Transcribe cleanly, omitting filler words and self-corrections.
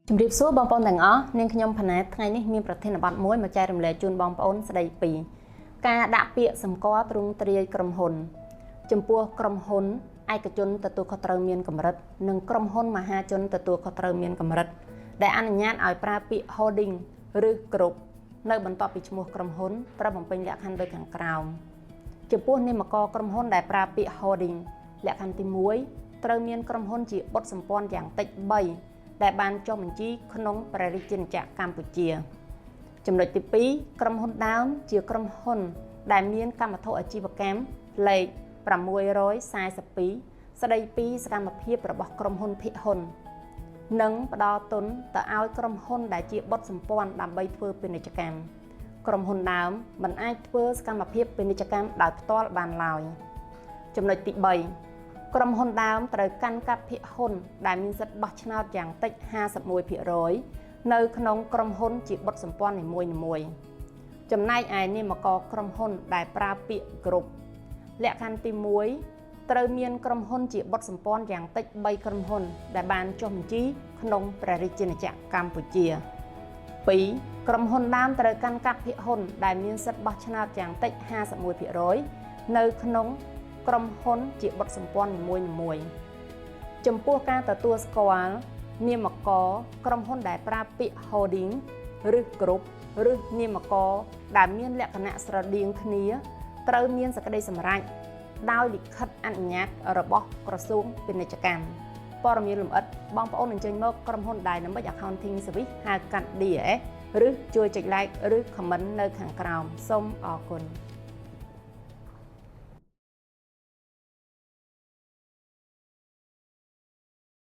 ជំរាបសួរបងប្អូនទាំងអស់នាងខ្ញុំផាណែតថ្ងៃនេះមានប្រធានបទមួយមកចែករំលែកជូនបងប្អូនស្ដីពីការដាក់ពាក្យសម្គាល់ទ្រង់ទ្រាយក្រុមហ៊ុនចំពោះក្រុមហ៊ុនឯកជនទទួលខុសត្រូវមានកម្រិតនិងក្រុមហ៊ុនមហាជនទទួលខុសត្រូវមានកម្រិតដែលអនុញ្ញាតឲ្យប្រើពាក្យ holding ឬ group នៅបន្ទាប់ពីឈ្មោះក្រុមហ៊ុនត្រូវបំពេញលក្ខខណ្ឌដូចខាងក្រោមចំពោះនាមករក្រុមហ៊ុនដែលប្រើពាក្យ holding លក្ខខណ្ឌទី1ត្រូវមានក្រុមហ៊ុនជាបុត្រសម្ព័ន្ធយ៉ាងតិច3ដែលបានចុះបញ្ជីក្នុងព្រះរាជាណាចក្រកម្ពុជាចំណុចទី2ក្រុមហ៊ុនដើមជាក្រុមហ៊ុនដែលមានកម្មវត្ថុអាជីវកម្មលេខ642ស្ដីពីសកម្មភាពរបស់ក្រុមហ៊ុនភិកហ៊ុននិងផ្ដល់ទុនទៅឲ្យក្រុមហ៊ុនដែលជាបុត្រសម្ព័ន្ធដើម្បីធ្វើពាណិជ្ជកម្មក្រុមហ៊ុនដើមមិនអាចធ្វើសកម្មភាពពាណិជ្ជកម្មដោយផ្ទាល់បានឡើយចំណុចទី3ក្រុមហ៊ុនដើមត្រូវកាន់កាប់ភាគហ៊ុនដែលមានសិទ្ធិបោះឆ្នោតយ៉ាងតិច 51% នៅក្នុងក្រុមហ៊ុនជាបុត្រសម្ព័ន្ធនីមួយៗចំណែកឯនាមករក្រុមហ៊ុនដែលប្រើពាក្យ group លក្ខខណ្ឌទី1ត្រូវមានក្រុមហ៊ុនជាបុត្រសម្ព័ន្ធយ៉ាងតិច3ក្រុមហ៊ុនដែលបានចុះបញ្ជីក្នុងព្រះរាជាណាចក្រកម្ពុជា2ក្រុមហ៊ុនដើមត្រូវកាន់កាប់ភាគហ៊ុនដែលមានសិទ្ធិបោះឆ្នោតយ៉ាងតិច 51% នៅក្នុងក្រុមហ៊ុនជាបុត្រសម្ព័ន្ធនីមួយៗចំពោះការទទួលស្គាល់នាមករក្រុមហ៊ុនដែលប្រើពាក្យ holding ឬ group ឬនាមករដែលមានលក្ខណៈស្រដៀងគ្នាត្រូវមានសេចក្តីសម្រេចដោយលិខិតអនុញ្ញាតរបស់ក្រសួងពាណិជ្ជកម្មព័ត៌មានលម្អិតបងប្អូនអញ្ជើញមកក្រុមហ៊ុន Dynamic Accounting Service ហៅកាត់ DAS ឬជួយចុច like ឬ comment នៅខាងក្រោមសូមអរគុណ